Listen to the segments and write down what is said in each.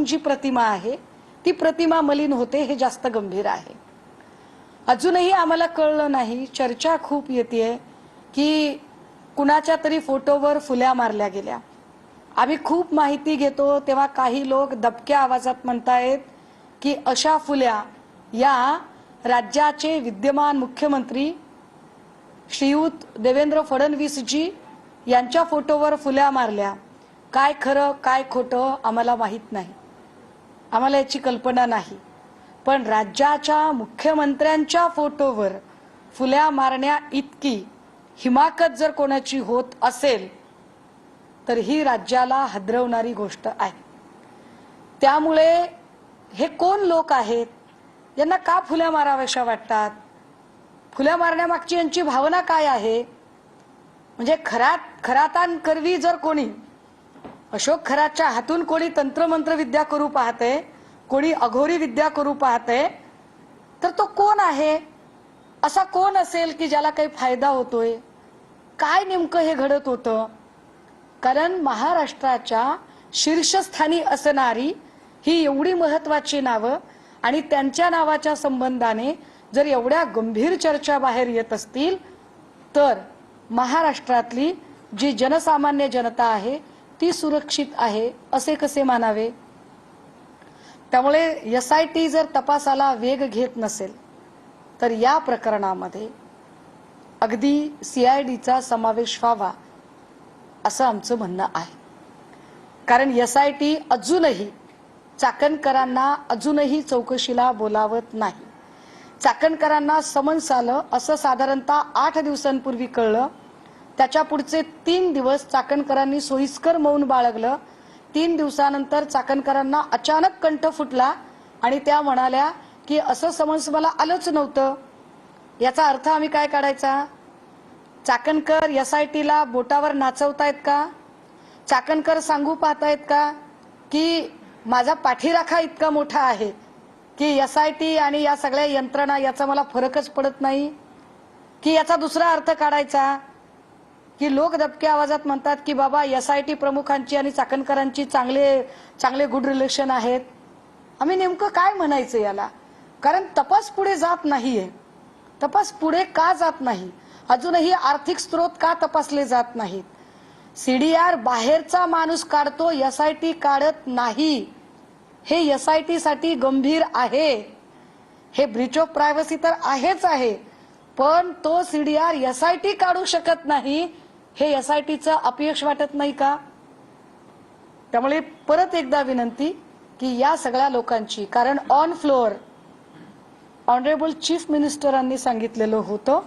पासून जी प्रतिमा आहे ती प्रतिमा मलिन होते हे जास्त गंभीर आहे। अजूनही आम्हाला कळलं नाही, चर्चा खूप येते की कुणाच्या तरी फोटोवर फुल्या मारल्या गेल्या। आम्ही खूप माहिती घेतो तेव्हा काही लोक दबक्या आवाजात म्हणतायत की अशा फुल्या या राज्याचे विद्यमान मुख्यमंत्री श्रीयुत देवेंद्र फडणवीस जी यांच्या फोटोवर फुल्या मारल्या। काय खरं काय खोटं आम्हाला माहित नाही, आम्हाला याची कल्पना नाही, पण राज्याच्या मुख्यमंत्र्यांच्या फोटोवर फुल्या मारण्या इतकी हिमाकत जर कोणाची होत असेल तर ही राज्याला हादरवणारी गोष्ट आहे। त्यामुळे हे कोण लोक आहेत, यांना का फुल्या माराव्याशा वाटतात, फुल्या मारण्यामागची यांची भावना काय आहे? म्हणजे खरातान करवी जर कोणी अशोक खरातच्या हातून कोणी तंत्रमंत्र विद्या करू पाहते, कोणी अघोरी विद्या करू पाहते, तर तो कोण आहे? असा कोण असेल की ज्याला काही फायदा होतोय? काय नेमकं हे घडत होतं? कारण महाराष्ट्राच्या शीर्षस्थानी असणारी ही एवढी महत्त्वाची नावं आणि त्यांच्या नावाच्या संबंधाने जर एवढ्या गंभीर चर्चा बाहेर येत असतील तर महाराष्ट्रातली जी जनसामान्य जनता आहे ती सुरक्षित आहे असे कसे मानावे? त्यामुळे एसआयटी जर तपासाला वेग घेत नसेल तर या प्रकरणामध्ये अगदी सीआयडीचा समावेश व्हावा असं आमचं म्हणणं आहे। कारण एसआयटी अजूनही चाकणकरांना अजूनही चौकशीला बोलावत नाही। चाकणकरांना समन्स आलं असं साधारणतः 8 दिवसांपूर्वी कळलं, त्याच्या पुढचे 3 दिवस चाकणकरांनी सोयीस्कर मौन बाळगलं। 3 दिवसानंतर चाकणकरांना अचानक कंठ फुटला आणि त्या म्हणाल्या की असं समन्स मला आलंच नव्हतं। याचा अर्थ आम्ही काय काढायचा? चाकणकर एसआयटीला बोटावर नाचवतायत का? चाकणकर सांगू पाहतायत का की माझा पाठीराखा इतका मोठा आहे की एसआयटी आणि या सगळ्या यंत्रणा याचा मला फरकच पडत नाही? की याचा दुसरा अर्थ काढायचा की लोक दबक्या आवाजात म्हणतात की बाबा एसआयटी प्रमुखांची आणि चाकणकरांची चांगले गुड रिलेशन आहेत? आम्ही नेमकं काय म्हणायचं याला? कारण तपास पुढे जात नाहीये। तपास पुढे का जात नाही? अजूनही आर्थिक स्रोत का तपासले जात नाहीत? सीडीआर बाहेरचा माणूस काढतो, एसआयटी काढत नाही। हे एसआयटी साठी गंभीर आहे। हे ब्रीच ऑफ प्रायव्हसी तर आहेच आहे, पण तो सीडीआर एसआयटी काढू शकत नाही हे एसआयटीचं अपयश वाटत नाही का? त्यामुळे परत एकदा विनंती की या सगळ्या लोकांची, कारण ऑन फ्लोअर ऑनरेबल चीफ मिनिस्टरांनी सांगितलेलं होतं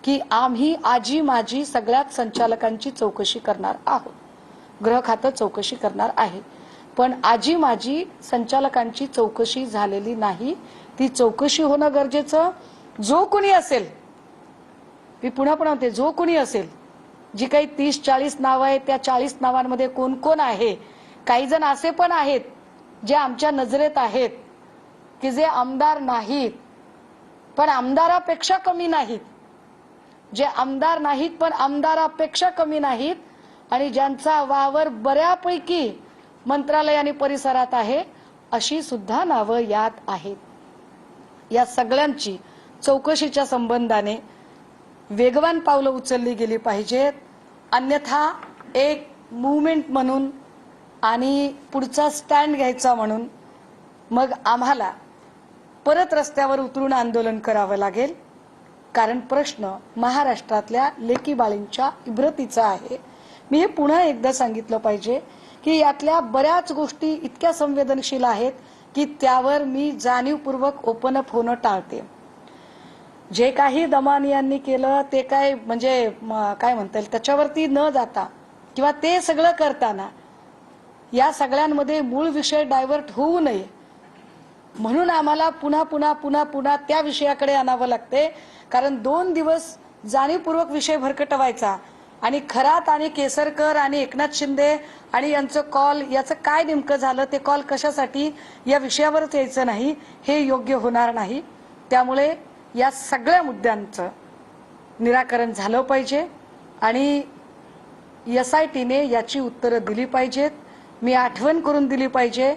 की आम्ही आजी माजी सगळ्याच संचालकांची चौकशी करणार आहोत, गृह खातं चौकशी करणार आहे, पण आजी माजी संचालकांची चौकशी झालेली नाही। ती चौकशी होणं गरजेचं। जो कोणी असेल, मी पुन्हा म्हणते, जो कोणी असेल, जी काही 30-40 नावं आहेत त्या 40 नावांमध्ये कोण कोण आहे? काही जण असे पण आहेत जे आमच्या नजरेत आहेत की जे आमदार नाहीत पण आमदारापेक्षा कमी नाहीत, जे आमदार नाहीत पण आमदारापेक्षा कमी नाहीत, आणि ज्यांचा वावर बऱ्यापैकी मंत्रालय आणि परिसरात आहे, अशी सुद्धा नावं यात आहेत। या सगळ्यांची चौकशीच्या संबंधाने वेगवान पावलं उचलली गेली पाहिजेत, अन्यथा एक मूवमेंट म्हणून आणि पुढचा स्टँड घ्यायचा म्हणून मग आम्हाला परत रस्त्यावर उतरून आंदोलन करावं लागेल। कारण प्रश्न महाराष्ट्रातल्या लेकी बाळींच्या इब्रतीचा आहे। मी हे पुन्हा एकदा सांगितलं पाहिजे की यातल्या बऱ्याच गोष्टी इतक्या संवेदनशील आहेत की त्यावर मी जाणीवपूर्वक ओपन अप होणं टाळते। जे काही दमानी यांनी केलं ते काय म्हणजे काय म्हणता येईल त्याच्यावरती न जाता किंवा ते सगळं करताना या सगळ्यांमध्ये मूळ विषय डायव्हर्ट होऊ नये म्हणून आम्हाला पुन्हा पुन्हा पुन्हा पुन्हा त्या विषयाकडे आणावं लागते। कारण 2 दिवस जाणीवपूर्वक विषय भरकटवायचा आणि खरात आणि केसरकर आणि एकनाथ शिंदे आणि यांचं कॉल, याचं काय नेमकं झालं, ते कॉल कशासाठी, या विषयावरच यायचं नाही, हे योग्य होणार नाही। त्यामुळे या सगळ्या मुद्द्यांचं निराकरण झालं पाहिजे आणि एसआयटीने याची उत्तरं दिली पाहिजेत। मी आठवण करून दिली पाहिजे